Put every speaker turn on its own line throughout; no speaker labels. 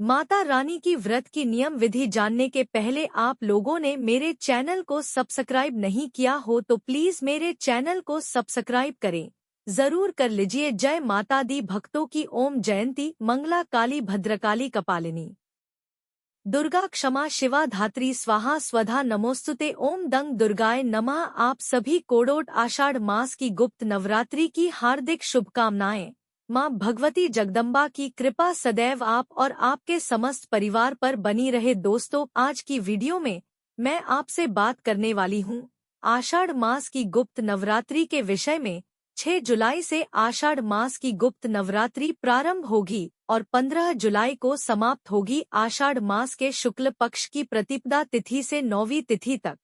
माता रानी की व्रत की नियम विधि जानने के पहले आप लोगों ने मेरे चैनल को सब्सक्राइब नहीं किया हो तो प्लीज मेरे चैनल को सब्सक्राइब करें। जरूर कर लीजिए। जय माता दी। भक्तों की ओम जयंती मंगला काली भद्रकाली कपालिनी दुर्गा क्षमा शिवा धात्री स्वाहा स्वधा नमोस्तुते। ओम दंग दुर्गाय नमः। आप सभी कोड़ोट आषाढ़ मास की गुप्त नवरात्रि की हार्दिक शुभकामनाएं। मां भगवती जगदम्बा की कृपा सदैव आप और आपके समस्त परिवार पर बनी रहे। दोस्तों, आज की वीडियो में मैं आपसे बात करने वाली हूं आषाढ़ मास की गुप्त नवरात्रि के विषय में। 6 जुलाई से आषाढ़ मास की गुप्त नवरात्रि प्रारंभ होगी और 15 जुलाई को समाप्त होगी। आषाढ़ मास के शुक्ल पक्ष की प्रतिपदा तिथि से 9वीं तिथि तक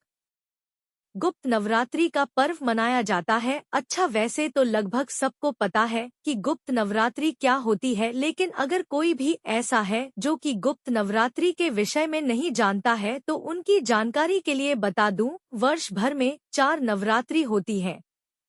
गुप्त नवरात्रि का पर्व मनाया जाता है। अच्छा, वैसे तो लगभग सबको पता है कि गुप्त नवरात्रि क्या होती है, लेकिन अगर कोई भी ऐसा है जो कि गुप्त नवरात्रि के विषय में नहीं जानता है तो उनकी जानकारी के लिए बता दूं, वर्ष भर में 4 नवरात्रि होती है।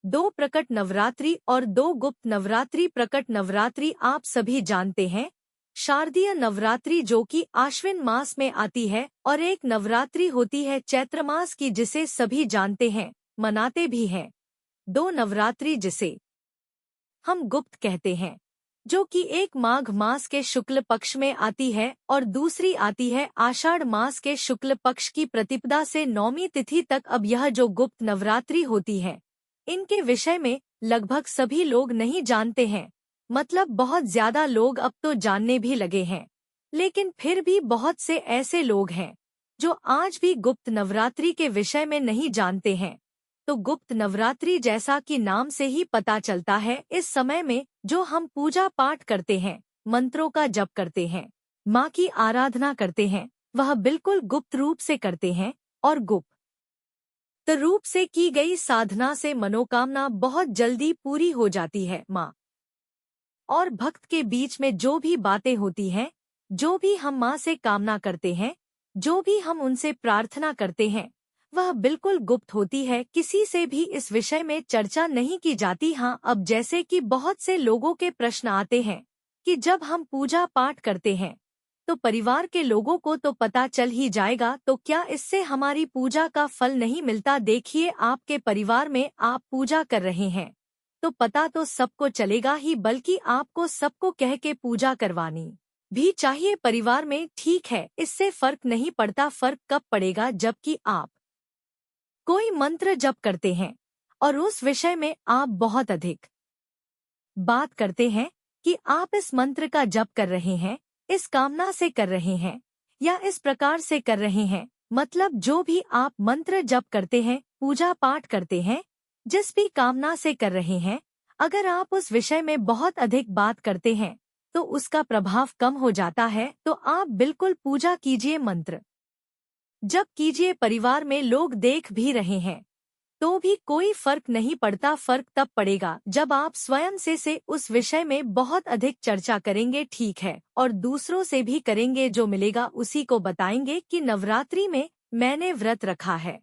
2 प्रकट नवरात्रि और 2 गुप्त नवरात्रि। प्रकट नवरात्रि आप सभी जानते हैं, शारदीय नवरात्रि जो कि आश्विन मास में आती है, और एक नवरात्रि होती है चैत्र मास की जिसे सभी जानते हैं, मनाते भी हैं। 2 नवरात्रि जिसे हम गुप्त कहते हैं, जो कि एक माघ मास के शुक्ल पक्ष में आती है और दूसरी आती है आषाढ़ मास के शुक्ल पक्ष की प्रतिपदा से 9वीं तिथि तक। अब यह जो गुप्त नवरात्रि होती है, इनके विषय में लगभग सभी लोग नहीं जानते हैं। मतलब बहुत ज्यादा लोग अब तो जानने भी लगे हैं, लेकिन फिर भी बहुत से ऐसे लोग हैं जो आज भी गुप्त नवरात्रि के विषय में नहीं जानते हैं। तो गुप्त नवरात्रि जैसा कि नाम से ही पता चलता है, इस समय में जो हम पूजा पाठ करते हैं, मंत्रों का जप करते हैं, माँ की आराधना करते हैं, वह बिल्कुल गुप्त रूप से करते हैं। और गुप्त रूप से की गई साधना से मनोकामना बहुत जल्दी पूरी हो जाती है। माँ और भक्त के बीच में जो भी बातें होती हैं, जो भी हम माँ से कामना करते हैं, जो भी हम उनसे प्रार्थना करते हैं, वह बिल्कुल गुप्त होती है। किसी से भी इस विषय में चर्चा नहीं की जाती। हाँ, अब जैसे कि बहुत से लोगों के प्रश्न आते हैं कि जब हम पूजा पाठ करते हैं तो परिवार के लोगों को तो पता चल ही जाएगा, तो क्या इससे हमारी पूजा का फल नहीं मिलता? देखिए, आपके परिवार में आप पूजा कर रहे हैं तो पता तो सबको चलेगा ही, बल्कि आपको सबको कह के पूजा करवानी भी चाहिए परिवार में। ठीक है, इससे फर्क नहीं पड़ता। फर्क कब पड़ेगा? जबकि आप कोई मंत्र जप करते हैं और उस विषय में आप बहुत अधिक बात करते हैं कि आप इस मंत्र का जप कर रहे हैं, इस कामना से कर रहे हैं या इस प्रकार से कर रहे हैं। मतलब जो भी आप मंत्र जप करते हैं, पूजा पाठ करते हैं, जिस भी कामना से कर रहे हैं, अगर आप उस विषय में बहुत अधिक बात करते हैं तो उसका प्रभाव कम हो जाता है। तो आप बिल्कुल पूजा कीजिए, मंत्र जप कीजिए। परिवार में लोग देख भी रहे हैं तो भी कोई फर्क नहीं पड़ता। फर्क तब पड़ेगा जब आप स्वयं से उस विषय में बहुत अधिक चर्चा करेंगे, ठीक है, और दूसरों से भी करेंगे। जो मिलेगा उसी को बताएंगे कि नवरात्रि में मैंने व्रत रखा है,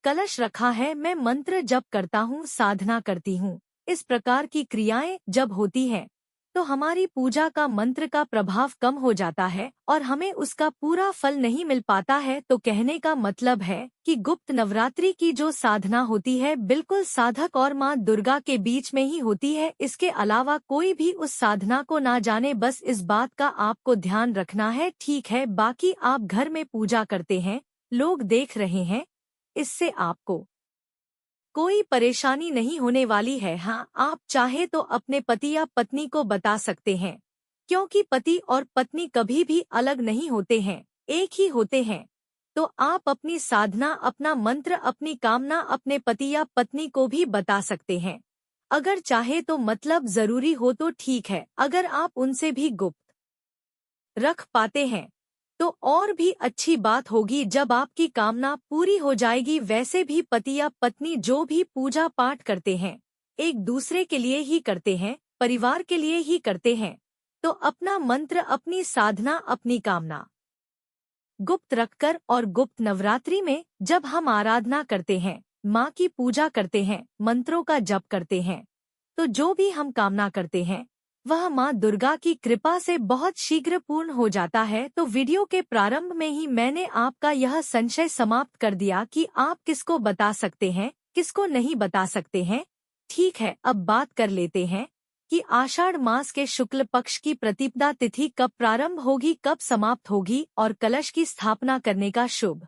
कलश रखा है, मैं मंत्र जप करता हूँ, साधना करती हूँ। इस प्रकार की क्रियाएं जब होती हैं तो हमारी पूजा का मंत्र का प्रभाव कम हो जाता है और हमें उसका पूरा फल नहीं मिल पाता है। तो कहने का मतलब है कि गुप्त नवरात्रि की जो साधना होती है बिल्कुल साधक और माँ दुर्गा के बीच में ही होती है। इसके अलावा कोई भी उस साधना को ना जाने, बस इस बात का आपको ध्यान रखना है, ठीक है। बाकी आप घर में पूजा करते हैं, लोग देख रहे हैं, इससे आपको कोई परेशानी नहीं होने वाली है। हाँ, आप चाहे तो अपने पति या पत्नी को बता सकते हैं, क्योंकि पति और पत्नी कभी भी अलग नहीं होते हैं, एक ही होते हैं। तो आप अपनी साधना, अपना मंत्र, अपनी कामना अपने पति या पत्नी को भी बता सकते हैं, अगर चाहे तो। मतलब जरूरी हो तो ठीक है, अगर आप उनसे भी गुप्त रख पाते हैं तो और भी अच्छी बात होगी। जब आपकी कामना पूरी हो जाएगी, वैसे भी पति या पत्नी जो भी पूजा पाठ करते हैं, एक दूसरे के लिए ही करते हैं, परिवार के लिए ही करते हैं। तो अपना मंत्र, अपनी साधना, अपनी कामना गुप्त रखकर, और गुप्त नवरात्रि में जब हम आराधना करते हैं, माँ की पूजा करते हैं, मंत्रों का जप करते हैं, तो जो भी हम कामना करते हैं वह माँ दुर्गा की कृपा से बहुत शीघ्र पूर्ण हो जाता है। तो वीडियो के प्रारंभ में ही मैंने आपका यह संशय समाप्त कर दिया कि आप किसको बता सकते हैं, किसको नहीं बता सकते हैं। ठीक है, अब बात कर लेते हैं कि आषाढ़ मास के शुक्ल पक्ष की प्रतिपदा तिथि कब प्रारंभ होगी, कब समाप्त होगी और कलश की स्थापना करने का शुभ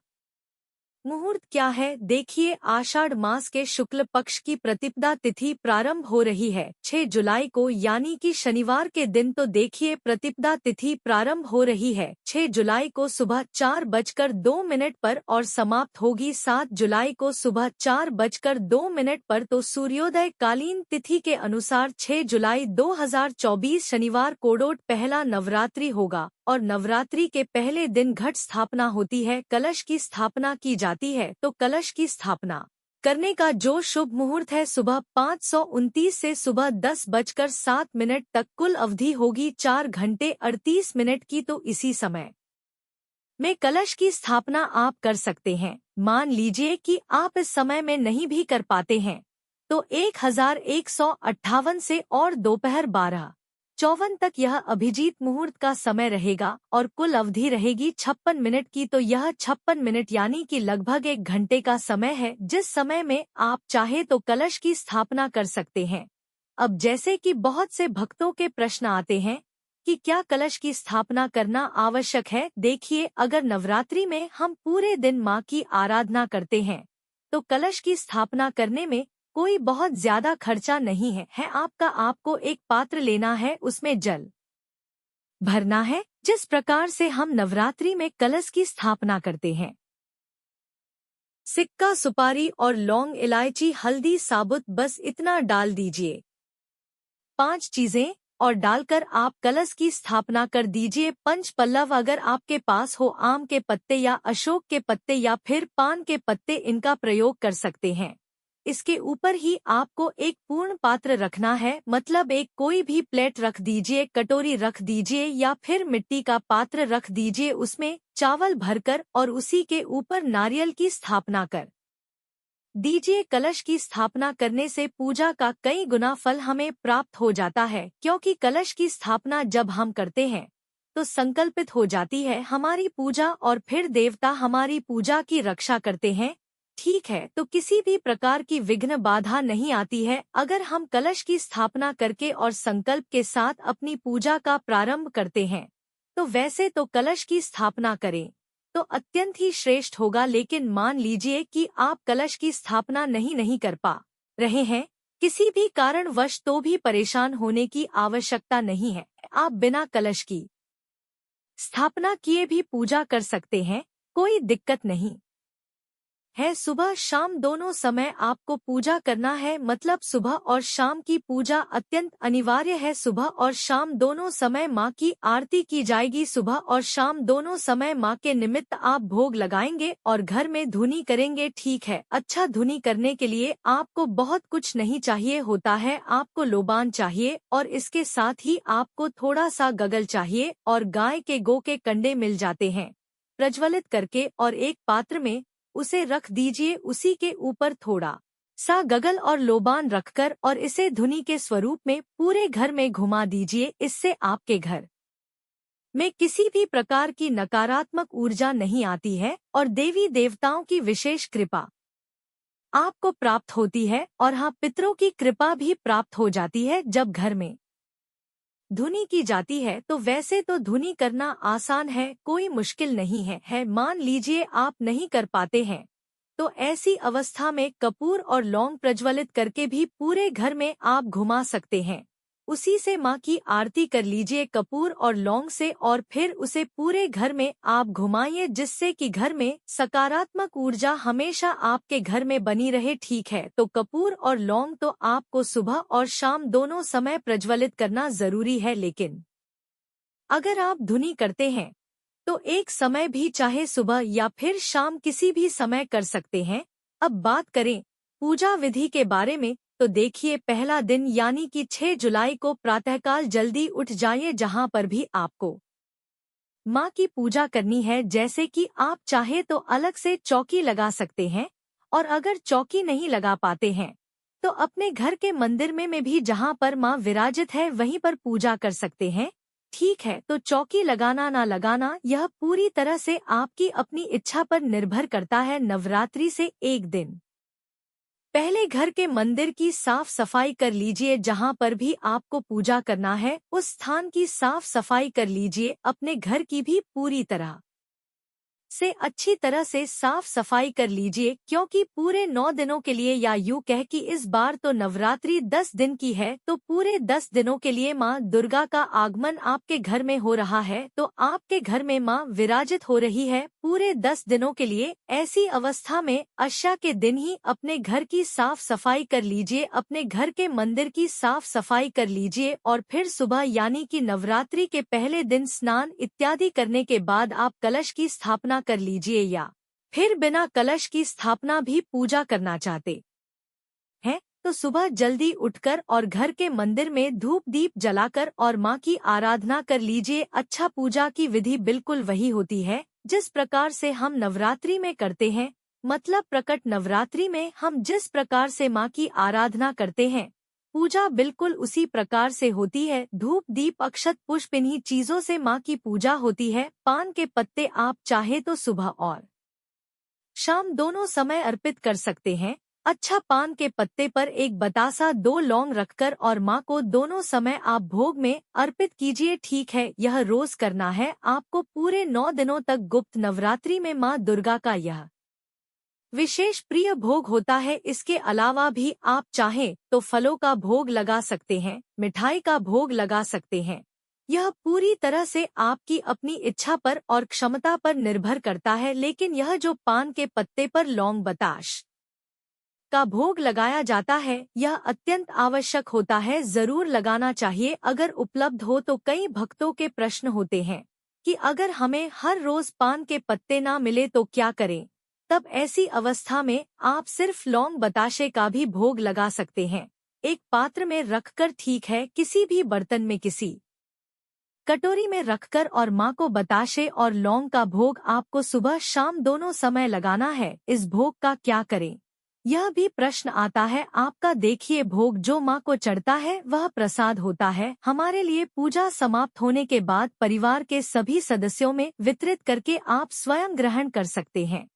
मुहूर्त क्या है। देखिए, आषाढ़ मास के शुक्ल पक्ष की प्रतिपदा तिथि प्रारंभ हो रही है 6 जुलाई को, यानी कि शनिवार के दिन। तो देखिए, प्रतिपदा तिथि प्रारंभ हो रही है 6 जुलाई को सुबह 4:02 पर और समाप्त होगी 7 जुलाई को सुबह 4:02 पर। तो सूर्योदय कालीन तिथि के अनुसार 6 जुलाई 2024 शनिवार कोडोट पहला नवरात्रि होगा और नवरात्रि के पहले दिन घट स्थापना होती है, कलश की स्थापना की जाती है। तो कलश की स्थापना करने का जो शुभ मुहूर्त है सुबह 5:29 से सुबह 10:07 तक, कुल अवधि होगी 4 घंटे 38 मिनट की। तो इसी समय में कलश की स्थापना आप कर सकते हैं। मान लीजिए कि आप इस समय में नहीं भी कर पाते हैं तो 1158 से और दोपहर 12:54 तक यह अभिजीत मुहूर्त का समय रहेगा और कुल अवधि रहेगी 56 मिनट की। तो यह 56 मिनट यानी कि लगभग 1 घंटे का समय है, जिस समय में आप चाहे तो कलश की स्थापना कर सकते हैं। अब जैसे कि बहुत से भक्तों के प्रश्न आते हैं कि क्या कलश की स्थापना करना आवश्यक है। देखिए, अगर नवरात्रि में हम पूरे दिन माँ की आराधना करते हैं तो कलश की स्थापना करने में कोई बहुत ज्यादा खर्चा नहीं है। आपको एक पात्र लेना है, उसमें जल भरना है, जिस प्रकार से हम नवरात्रि में कलश की स्थापना करते हैं। सिक्का, सुपारी और लौंग, इलायची, हल्दी, साबुत, बस इतना डाल दीजिए। 5 चीजें और डालकर आप कलश की स्थापना कर दीजिए। पंच पल्लव, अगर आपके पास हो आम के पत्ते या अशोक के पत्ते या फिर पान के पत्ते, इनका प्रयोग कर सकते हैं। इसके ऊपर ही आपको एक पूर्ण पात्र रखना है, मतलब एक कोई भी प्लेट रख दीजिए, कटोरी रख दीजिए या फिर मिट्टी का पात्र रख दीजिए, उसमें चावल भरकर और उसी के ऊपर नारियल की स्थापना कर दीजिए। कलश की स्थापना करने से पूजा का कई गुना फल हमें प्राप्त हो जाता है, क्योंकि कलश की स्थापना जब हम करते हैं तो संकल्पित हो जाती है हमारी पूजा और फिर देवता हमारी पूजा की रक्षा करते हैं। ठीक है, तो किसी भी प्रकार की विघ्न बाधा नहीं आती है अगर हम कलश की स्थापना करके और संकल्प के साथ अपनी पूजा का प्रारंभ करते हैं। तो वैसे तो कलश की स्थापना करें तो अत्यंत ही श्रेष्ठ होगा, लेकिन मान लीजिए कि आप कलश की स्थापना नहीं कर पा रहे हैं किसी भी कारणवश, तो भी परेशान होने की आवश्यकता नहीं है। आप बिना कलश की स्थापना किए भी पूजा कर सकते हैं, कोई दिक्कत नहीं है। सुबह शाम दोनों समय आपको पूजा करना है, मतलब सुबह और शाम की पूजा अत्यंत अनिवार्य है। सुबह और शाम दोनों समय माँ की आरती की जाएगी। सुबह और शाम दोनों समय माँ के निमित्त आप भोग लगाएंगे और घर में धुनी करेंगे। ठीक है, अच्छा धुनी करने के लिए आपको बहुत कुछ नहीं चाहिए होता है, आपको लोबान चाहिए और इसके साथ ही आपको थोड़ा सा गगल चाहिए और गाय के गो के कंडे मिल जाते हैं। प्रज्वलित करके और एक पात्र में उसे रख दीजिए, उसी के ऊपर थोड़ा सा गगल और लोबान रखकर और इसे धुनी के स्वरूप में पूरे घर में घुमा दीजिए। इससे आपके घर में किसी भी प्रकार की नकारात्मक ऊर्जा नहीं आती है और देवी देवताओं की विशेष कृपा आपको प्राप्त होती है और हाँ, पितरों की कृपा भी प्राप्त हो जाती है जब घर में धुनी की जाती है। तो वैसे तो धुनी करना आसान है, कोई मुश्किल नहीं है। मान लीजिए आप नहीं कर पाते हैं तो ऐसी अवस्था में कपूर और लौंग प्रज्वलित करके भी पूरे घर में आप घुमा सकते हैं। उसी से माँ की आरती कर लीजिए कपूर और लौंग से और फिर उसे पूरे घर में आप घुमाइए, जिससे कि घर में सकारात्मक ऊर्जा हमेशा आपके घर में बनी रहे। ठीक है, तो कपूर और लौंग तो आपको सुबह और शाम दोनों समय प्रज्वलित करना जरूरी है, लेकिन अगर आप धुनी करते हैं तो एक समय भी चाहे सुबह या फिर शाम किसी भी समय कर सकते हैं। अब बात करें पूजा विधि के बारे में तो देखिए, पहला दिन यानी कि 6 जुलाई को प्रातःकाल जल्दी उठ जाइए। जहां पर भी आपको माँ की पूजा करनी है, जैसे कि आप चाहे तो अलग से चौकी लगा सकते हैं और अगर चौकी नहीं लगा पाते हैं तो अपने घर के मंदिर में भी जहाँ पर माँ विराजित है वहीं पर पूजा कर सकते हैं। ठीक है, तो चौकी लगाना ना लगाना यह पूरी तरह से आपकी अपनी इच्छा पर निर्भर करता है। नवरात्रि से एक दिन पहले घर के मंदिर की साफ सफाई कर लीजिए। जहाँ पर भी आपको पूजा करना है उस स्थान की साफ सफाई कर लीजिए। अपने घर की भी पूरी तरह से अच्छी तरह से साफ सफाई कर लीजिए, क्योंकि पूरे 9 दिनों के लिए, या यूँ कह कि इस बार तो नवरात्रि 10 दिन की है, तो पूरे 10 दिनों के लिए माँ दुर्गा का आगमन आपके घर में हो रहा है। तो आपके घर में माँ विराजित हो रही है पूरे 10 दिनों के लिए। ऐसी अवस्था में अष्या के दिन ही अपने घर की साफ सफाई कर लीजिए, अपने घर के मंदिर की साफ सफाई कर लीजिए, और फिर सुबह यानी कि नवरात्रि के पहले दिन स्नान इत्यादि करने के बाद आप कलश की स्थापना कर लीजिए, या फिर बिना कलश की स्थापना भी पूजा करना चाहते हैं तो सुबह जल्दी उठकर और घर के मंदिर में धूप दीप जलाकर और माँ की आराधना कर लीजिए। अच्छा, पूजा की विधि बिल्कुल वही होती है जिस प्रकार से हम नवरात्रि में करते हैं। मतलब प्रकट नवरात्रि में हम जिस प्रकार से माँ की आराधना करते हैं, पूजा बिल्कुल उसी प्रकार से होती है। धूप दीप अक्षत पुष्प इन्हीं चीजों से माँ की पूजा होती है। पान के पत्ते आप चाहे तो सुबह और शाम दोनों समय अर्पित कर सकते हैं। अच्छा, पान के पत्ते पर एक बतासा 2 लौंग रखकर और माँ को दोनों समय आप भोग में अर्पित कीजिए। ठीक है, यह रोज करना है आपको पूरे 9 दिनों तक। गुप्त नवरात्रि में माँ दुर्गा का यह विशेष प्रिय भोग होता है। इसके अलावा भी आप चाहें तो फलों का भोग लगा सकते हैं, मिठाई का भोग लगा सकते हैं। यह पूरी तरह से आपकी अपनी इच्छा पर और क्षमता पर निर्भर करता है। लेकिन यह जो पान के पत्ते पर लौंग बताश का भोग लगाया जाता है, यह अत्यंत आवश्यक होता है, जरूर लगाना चाहिए अगर उपलब्ध हो तो। कई भक्तों के प्रश्न होते हैं कि अगर हमें हर रोज पान के पत्ते ना मिले तो क्या करें। तब ऐसी अवस्था में आप सिर्फ लौंग बताशे का भी भोग लगा सकते हैं, एक पात्र में रखकर। ठीक है, किसी भी बर्तन में किसी कटोरी में रखकर, और माँ को बताशे और लौंग का भोग आपको सुबह शाम दोनों समय लगाना है। इस भोग का क्या करें, यह भी प्रश्न आता है आपका। देखिए, भोग जो माँ को चढ़ता है वह प्रसाद होता है हमारे लिए। पूजा समाप्त होने के बाद परिवार के सभी सदस्यों में वितरित करके आप स्वयं ग्रहण कर सकते हैं।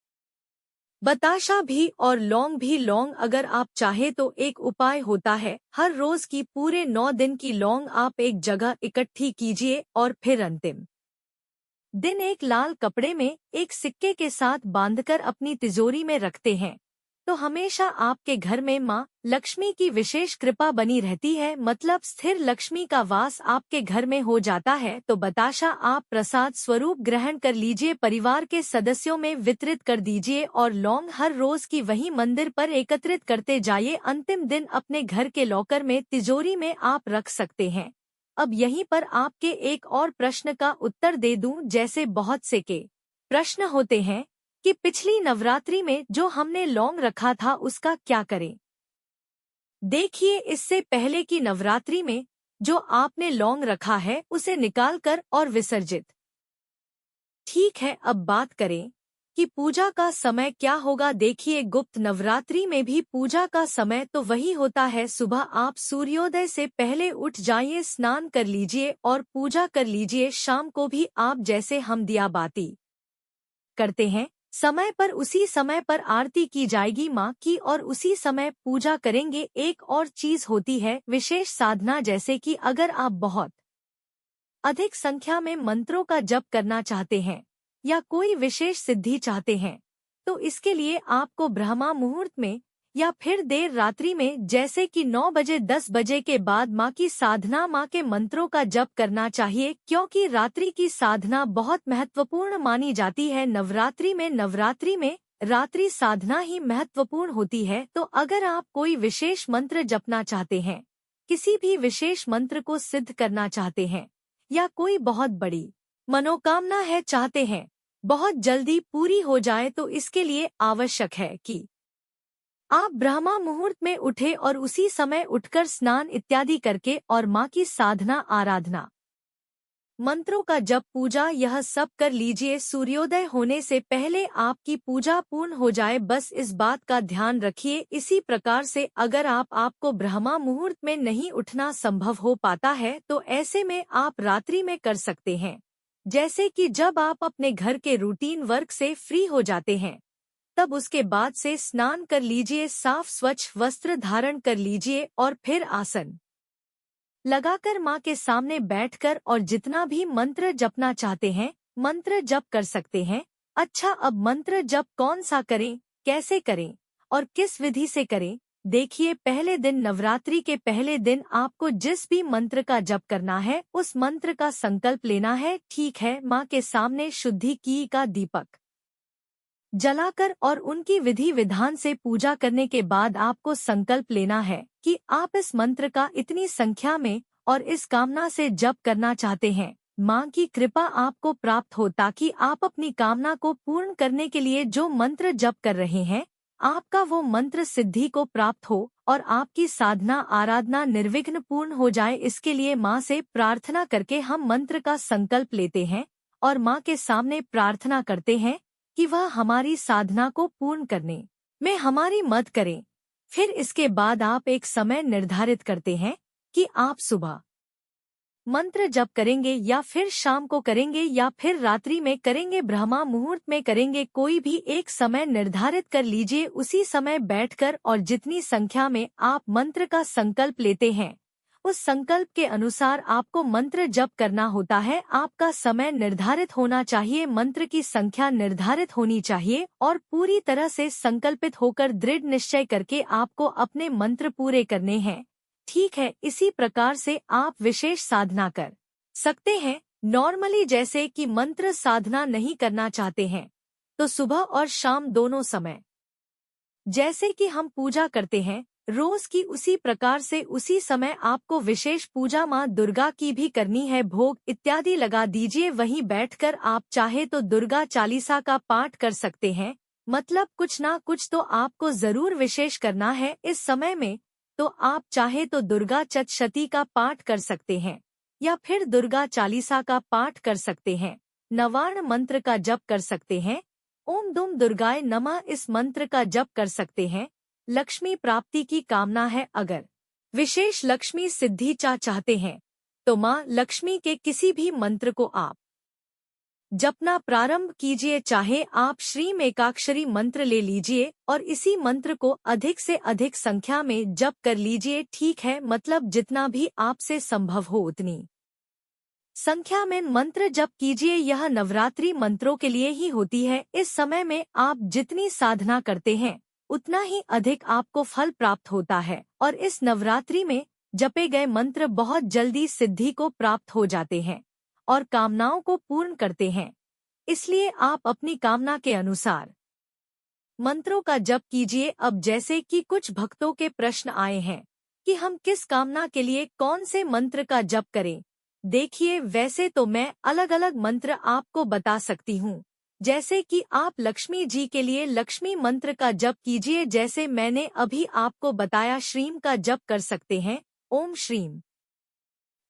बताशा भी और लौंग भी। लौंग अगर आप चाहे तो एक उपाय होता है, हर रोज की पूरे 9 दिन की लौंग आप एक जगह इकट्ठी कीजिए और फिर अंतिम दिन एक लाल कपड़े में एक सिक्के के साथ बांधकर अपनी तिजोरी में रखते हैं, तो हमेशा आपके घर में माँ लक्ष्मी की विशेष कृपा बनी रहती है। मतलब स्थिर लक्ष्मी का वास आपके घर में हो जाता है। तो बताशा आप प्रसाद स्वरूप ग्रहण कर लीजिए, परिवार के सदस्यों में वितरित कर दीजिए, और लौंग हर रोज की वही मंदिर पर एकत्रित करते जाइए। अंतिम दिन अपने घर के लॉकर में तिजोरी में आप रख सकते हैं। अब यहीं पर आपके एक और प्रश्न का उत्तर दे दूं। जैसे बहुत से के प्रश्न होते हैं कि पिछली नवरात्रि में जो हमने लौंग रखा था उसका क्या करें। देखिए, इससे पहले की नवरात्रि में जो आपने लौंग रखा है उसे निकालकर और विसर्जित। ठीक है, अब बात करें कि पूजा का समय क्या होगा। देखिए, गुप्त नवरात्रि में भी पूजा का समय तो वही होता है। सुबह आप सूर्योदय से पहले उठ जाइए, स्नान कर लीजिए और पूजा कर लीजिए। शाम को भी आप जैसे हम दिया बाती करते हैं समय पर, उसी समय पर आरती की जाएगी माँ की और उसी समय पूजा करेंगे। एक और चीज होती है विशेष साधना, जैसे कि अगर आप बहुत अधिक संख्या में मंत्रों का जप करना चाहते हैं या कोई विशेष सिद्धि चाहते हैं, तो इसके लिए आपको ब्रह्मा मुहूर्त में या फिर देर रात्रि में, जैसे कि 9 बजे 10 बजे के बाद माँ की साधना, माँ के मंत्रों का जप करना चाहिए, क्योंकि रात्रि की साधना बहुत महत्वपूर्ण मानी जाती है। नवरात्रि में रात्रि साधना ही महत्वपूर्ण होती है। तो अगर आप कोई विशेष मंत्र जपना चाहते हैं, किसी भी विशेष मंत्र को सिद्ध करना चाहते हैं, या कोई बहुत बड़ी मनोकामना है चाहते हैं बहुत जल्दी पूरी हो जाए, तो इसके लिए आवश्यक है कि आप ब्रह्मा मुहूर्त में उठे और उसी समय उठकर स्नान इत्यादि करके और माँ की साधना आराधना मंत्रों का जप पूजा यह सब कर लीजिए सूर्योदय होने से पहले आपकी पूजा पूर्ण हो जाए, बस इस बात का ध्यान रखिए। इसी प्रकार से अगर आपको ब्रह्मा मुहूर्त में नहीं उठना संभव हो पाता है तो ऐसे में आप रात्रि में कर सकते हैं। जैसे कि जब आप अपने घर के रूटीन वर्क से फ्री हो जाते हैं तब उसके बाद से स्नान कर लीजिए, साफ स्वच्छ वस्त्र धारण कर लीजिए और फिर आसन लगाकर माँ के सामने बैठकर और जितना भी मंत्र जपना चाहते हैं मंत्र जप कर सकते हैं। अच्छा, अब मंत्र जप कौन सा करें, कैसे करें और किस विधि से करें, देखिए। पहले दिन, नवरात्रि के पहले दिन आपको जिस भी मंत्र का जप करना है उस मंत्र का संकल्प लेना है, ठीक है। माँ के सामने शुद्धि की का दीपक जलाकर और उनकी विधि विधान से पूजा करने के बाद आपको संकल्प लेना है कि आप इस मंत्र का इतनी संख्या में और इस कामना से जप करना चाहते हैं। माँ की कृपा आपको प्राप्त हो ताकि आप अपनी कामना को पूर्ण करने के लिए जो मंत्र जप कर रहे हैं आपका वो मंत्र सिद्धि को प्राप्त हो और आपकी साधना आराधना निर्विघ्न पूर्ण हो जाए। इसके लिए माँ से प्रार्थना करके हम मंत्र का संकल्प लेते हैं और माँ के सामने प्रार्थना करते हैं कि वह हमारी साधना को पूर्ण करने में हमारी मदद करें। फिर इसके बाद आप एक समय निर्धारित करते हैं कि आप सुबह मंत्र जप करेंगे या फिर शाम को करेंगे या फिर रात्रि में करेंगे, ब्रह्मा मुहूर्त में करेंगे, कोई भी एक समय निर्धारित कर लीजिए। उसी समय बैठकर और जितनी संख्या में आप मंत्र का संकल्प लेते हैं उस संकल्प के अनुसार आपको मंत्र जप करना होता है। आपका समय निर्धारित होना चाहिए, मंत्र की संख्या निर्धारित होनी चाहिए और पूरी तरह से संकल्पित होकर दृढ़ निश्चय करके आपको अपने मंत्र पूरे करने हैं, ठीक है। इसी प्रकार से आप विशेष साधना कर सकते हैं। नॉर्मली जैसे कि मंत्र साधना नहीं करना चाहते हैं तो सुबह और शाम दोनों समय जैसे कि हम पूजा करते हैं रोज की, उसी प्रकार से उसी समय आपको विशेष पूजा माँ दुर्गा की भी करनी है। भोग इत्यादि लगा दीजिए, वहीं बैठकर आप चाहे तो दुर्गा चालीसा का पाठ कर सकते हैं। मतलब कुछ ना कुछ तो आपको जरूर विशेष करना है इस समय में। तो आप चाहे तो दुर्गा चतुष्टयी का पाठ कर सकते हैं या फिर दुर्गा चालीसा का पाठ कर सकते हैं, नवार्ण मंत्र का जप कर सकते हैं, ओम दुम दुर्गाय नमः इस मंत्र का जप कर सकते हैं। लक्ष्मी प्राप्ति की कामना है, अगर विशेष लक्ष्मी सिद्धि चाहते हैं तो माँ लक्ष्मी के किसी भी मंत्र को आप जपना प्रारंभ कीजिए। चाहे आप श्रीम एकाक्षरी मंत्र ले लीजिए और इसी मंत्र को अधिक से अधिक संख्या में जप कर लीजिए, ठीक है। मतलब जितना भी आपसे संभव हो उतनी संख्या में मंत्र जप कीजिए। यह नवरात्रि मंत्रों के लिए ही होती है। इस समय में आप जितनी साधना करते हैं उतना ही अधिक आपको फल प्राप्त होता है और इस नवरात्रि में जपे गए मंत्र बहुत जल्दी सिद्धि को प्राप्त हो जाते हैं और कामनाओं को पूर्ण करते हैं। इसलिए आप अपनी कामना के अनुसार मंत्रों का जप कीजिए। अब जैसे कि कुछ भक्तों के प्रश्न आए हैं कि हम किस कामना के लिए कौन से मंत्र का जप करें, देखिए वैसे तो मैं अलग अलग मंत्र आपको बता सकती हूँ। जैसे कि आप लक्ष्मी जी के लिए लक्ष्मी मंत्र का जप कीजिए, जैसे मैंने अभी आपको बताया श्रीम का जप कर सकते हैं, ओम श्रीम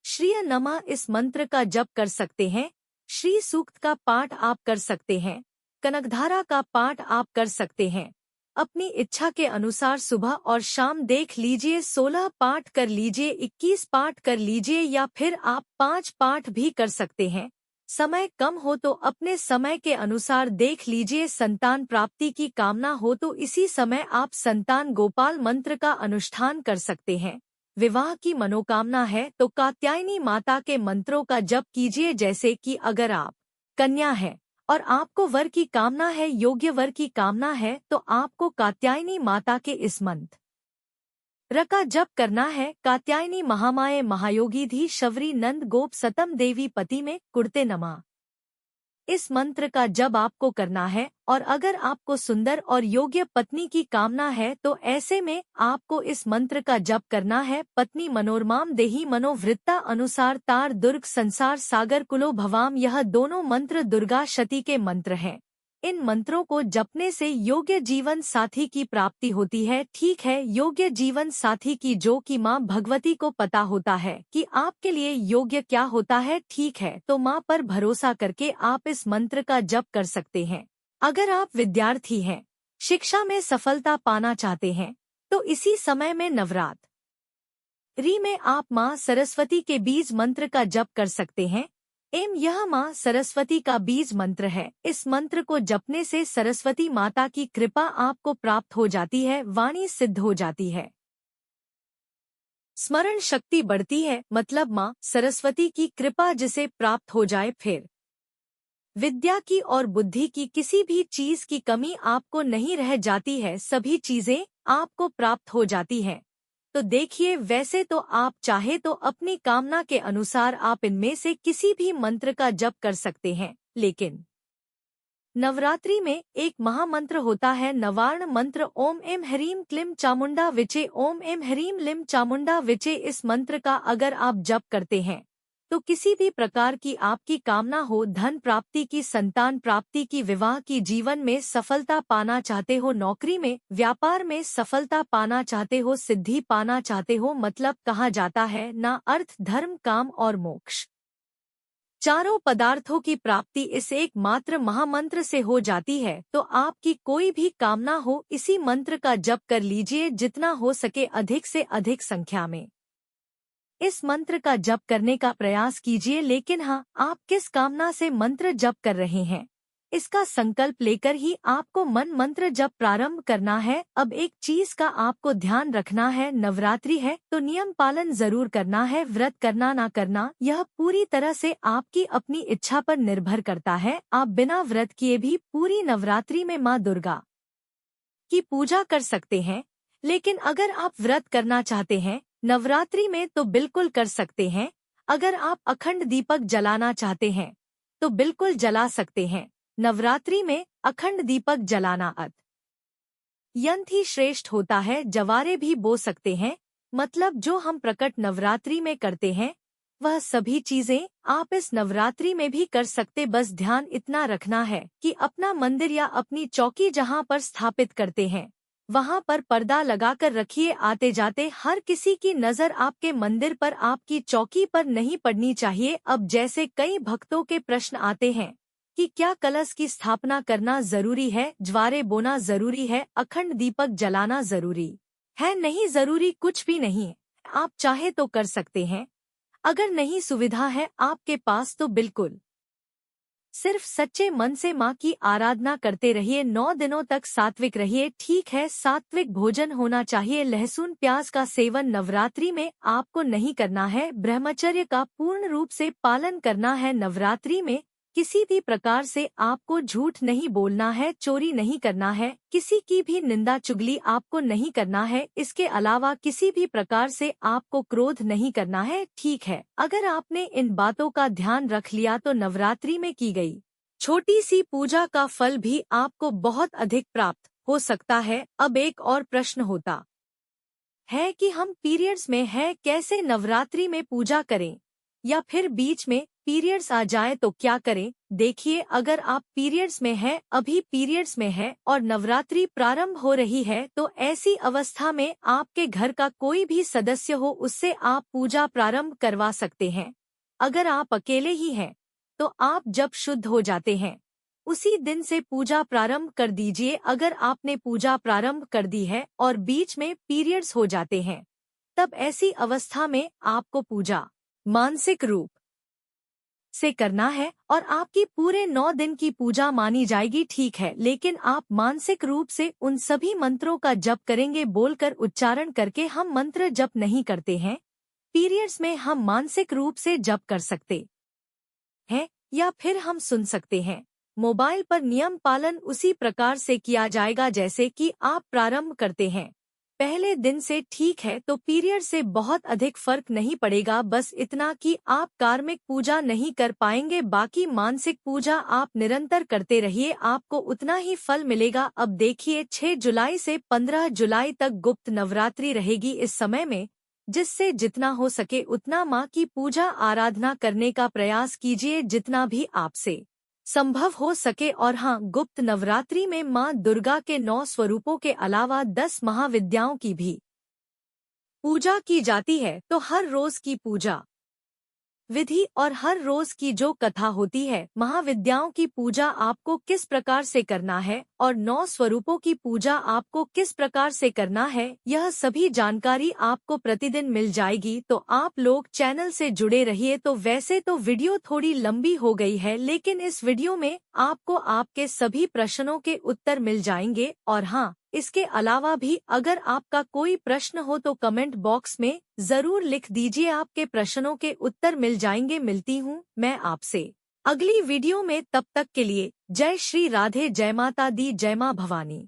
श्रीय नमः इस मंत्र का जप कर सकते हैं। श्री सूक्त का पाठ आप कर सकते हैं, कनकधारा का पाठ आप कर सकते हैं। अपनी इच्छा के अनुसार सुबह और शाम देख लीजिए 16 पाठ कर लीजिए, 21 पाठ कर लीजिए या फिर आप 5 पाठ भी कर सकते हैं। समय कम हो तो अपने समय के अनुसार देख लीजिए। संतान प्राप्ति की कामना हो तो इसी समय आप संतान गोपाल मंत्र का अनुष्ठान कर सकते हैं। विवाह की मनोकामना है तो कात्यायनी माता के मंत्रों का जप कीजिए। जैसे कि अगर आप कन्या है और आपको वर की कामना है, योग्य वर की कामना है, तो आपको कात्यायनी माता के इस मंत्र का जप करना है। कात्यायनी महामाये महायोगी धी शबरी नंद गोप सतम देवी पति में कुड़ते नमा इस मंत्र का जप आपको करना है। और अगर आपको सुंदर और योग्य पत्नी की कामना है तो ऐसे में आपको इस मंत्र का जप करना है। पत्नी मनोरमाम देही मनोवृत्ता अनुसार तार दुर्ग संसार सागर कुलो भवाम, यह दोनों मंत्र दुर्गा शती के मंत्र हैं। इन मंत्रों को जपने से योग्य जीवन साथी की प्राप्ति होती है। ठीक है, योग्य जीवन साथी की, जो कि माँ भगवती को पता होता है कि आपके लिए योग्य क्या होता है। ठीक है, तो माँ पर भरोसा करके आप इस मंत्र का जप कर सकते हैं। अगर आप विद्यार्थी हैं, शिक्षा में सफलता पाना चाहते हैं, तो इसी समय में नवरात्रि में आप माँ सरस्वती के बीज मंत्र का जप कर सकते हैं। यह माँ सरस्वती का बीज मंत्र है। इस मंत्र को जपने से सरस्वती माता की कृपा आपको प्राप्त हो जाती है, वाणी सिद्ध हो जाती है, स्मरण शक्ति बढ़ती है। मतलब माँ सरस्वती की कृपा जिसे प्राप्त हो जाए, फिर विद्या की और बुद्धि की किसी भी चीज की कमी आपको नहीं रह जाती है, सभी चीजें आपको प्राप्त हो जाती हैं। तो देखिए, वैसे तो आप चाहे तो अपनी कामना के अनुसार आप इनमें से किसी भी मंत्र का जप कर सकते हैं, लेकिन नवरात्रि में एक महामंत्र होता है, नवार्ण मंत्र। ओम ऐं ह्रीं क्लीं चामुंडा विचे, ओम ऐं ह्रीं लीं चामुंडा विचे। इस मंत्र का अगर आप जप करते हैं तो किसी भी प्रकार की आपकी कामना हो, धन प्राप्ति की, संतान प्राप्ति की, विवाह की, जीवन में सफलता पाना चाहते हो, नौकरी में, व्यापार में सफलता पाना चाहते हो, सिद्धि पाना चाहते हो, मतलब कहा जाता है ना, अर्थ, धर्म, काम और मोक्ष, चारों पदार्थों की प्राप्ति इस एक मात्र महामंत्र से हो जाती है। तो आपकी कोई भी कामना हो, इसी मंत्र का जप कर लीजिए, जितना हो सके अधिक से अधिक संख्या में इस मंत्र का जप करने का प्रयास कीजिए। लेकिन हाँ, आप किस कामना से मंत्र जप कर रहे हैं, इसका संकल्प लेकर ही आपको मंत्र जप प्रारंभ करना है। अब एक चीज का आपको ध्यान रखना है, नवरात्रि है तो नियम पालन जरूर करना है। व्रत करना ना करना यह पूरी तरह से आपकी अपनी इच्छा पर निर्भर करता है। आप बिना व्रत किए भी पूरी नवरात्रि में माँ दुर्गा की पूजा कर सकते हैं। लेकिन अगर आप व्रत करना चाहते हैं नवरात्रि में तो बिल्कुल कर सकते हैं। अगर आप अखंड दीपक जलाना चाहते हैं तो बिल्कुल जला सकते हैं। नवरात्रि में अखंड दीपक जलाना अत्यंत ही श्रेष्ठ होता है। जवारे भी बो सकते हैं, मतलब जो हम प्रकट नवरात्रि में करते हैं वह सभी चीजें आप इस नवरात्रि में भी कर सकते। बस ध्यान इतना रखना है कि अपना मंदिर या अपनी चौकी जहां पर स्थापित करते हैं वहां पर पर्दा लगाकर रखिए। आते जाते हर किसी की नजर आपके मंदिर पर, आपकी चौकी पर नहीं पड़नी चाहिए। अब जैसे कई भक्तों के प्रश्न आते हैं कि क्या कलश की स्थापना करना जरूरी है, ज्वारे बोना जरूरी है, अखंड दीपक जलाना जरूरी है? नहीं, जरूरी कुछ भी नहीं है। आप चाहे तो कर सकते हैं, अगर नहीं सुविधा है आपके पास तो बिल्कुल सिर्फ सच्चे मन से माँ की आराधना करते रहिए। 9 दिनों तक सात्विक रहिए। ठीक है, सात्विक भोजन होना चाहिए। लहसुन प्याज का सेवन नवरात्रि में आपको नहीं करना है। ब्रह्मचर्य का पूर्ण रूप से पालन करना है। नवरात्रि में किसी भी प्रकार से आपको झूठ नहीं बोलना है, चोरी नहीं करना है, किसी की भी निंदा चुगली आपको नहीं करना है। इसके अलावा किसी भी प्रकार से आपको क्रोध नहीं करना है। ठीक है, अगर आपने इन बातों का ध्यान रख लिया तो नवरात्रि में की गई छोटी सी पूजा का फल भी आपको बहुत अधिक प्राप्त हो सकता है। अब एक और प्रश्न होता है कि हम पीरियड्स में हैं, कैसे नवरात्रि में पूजा करें, या फिर बीच में पीरियड्स आ जाए तो क्या करें? देखिए, अगर आप पीरियड्स में हैं, अभी पीरियड्स में है और नवरात्रि प्रारंभ हो रही है, तो ऐसी अवस्था में आपके घर का कोई भी सदस्य हो उससे आप पूजा प्रारंभ करवा सकते हैं। अगर आप अकेले ही हैं तो आप जब शुद्ध हो जाते हैं उसी दिन से पूजा प्रारंभ कर दीजिए। अगर आपने पूजा प्रारंभ कर दी है और बीच में पीरियड्स हो जाते हैं तब ऐसी अवस्था में आपको पूजा मानसिक रूप से करना है और आपकी पूरे 9 दिन की पूजा मानी जाएगी। ठीक है, लेकिन आप मानसिक रूप से उन सभी मंत्रों का जप करेंगे। बोलकर उच्चारण करके हम मंत्र जप नहीं करते हैं। पीरियड्स में हम मानसिक रूप से जप कर सकते हैं या फिर हम सुन सकते हैं। मोबाइल पर नियम पालन उसी प्रकार से किया जाएगा जैसे कि आप प्रारंभ करते हैं पहले दिन से। ठीक है, तो पीरियड से बहुत अधिक फर्क नहीं पड़ेगा। बस इतना कि आप कार्मिक पूजा नहीं कर पाएंगे, बाकी मानसिक पूजा आप निरंतर करते रहिए, आपको उतना ही फल मिलेगा। अब देखिए, 6 जुलाई से 15 जुलाई तक गुप्त नवरात्रि रहेगी। इस समय में जिससे जितना हो सके उतना माँ की पूजा आराधना करने का प्रयास कीजिए। जितना भी आपसे संभव हो सके। और हाँ, गुप्त नवरात्रि में माँ दुर्गा के 9 स्वरूपों के अलावा 10 महाविद्याओं की भी पूजा की जाती है। तो हर रोज की पूजा विधि और हर रोज की जो कथा होती है, महाविद्याओं की पूजा आपको किस प्रकार से करना है और 9 स्वरूपों की पूजा आपको किस प्रकार से करना है, यह सभी जानकारी आपको प्रतिदिन मिल जाएगी। तो आप लोग चैनल से जुड़े रहिए। तो वैसे तो वीडियो थोड़ी लंबी हो गई है, लेकिन इस वीडियो में आपको आपके सभी प्रश्नों के उत्तर मिल जाएंगे। और हाँ, इसके अलावा भी अगर आपका कोई प्रश्न हो तो कमेंट बॉक्स में जरूर लिख दीजिए, आपके प्रश्नों के उत्तर मिल जाएंगे। मिलती हूँ मैं आपसे अगली वीडियो में, तब तक के लिए जय श्री राधे, जय माता दी, जय माँ भवानी।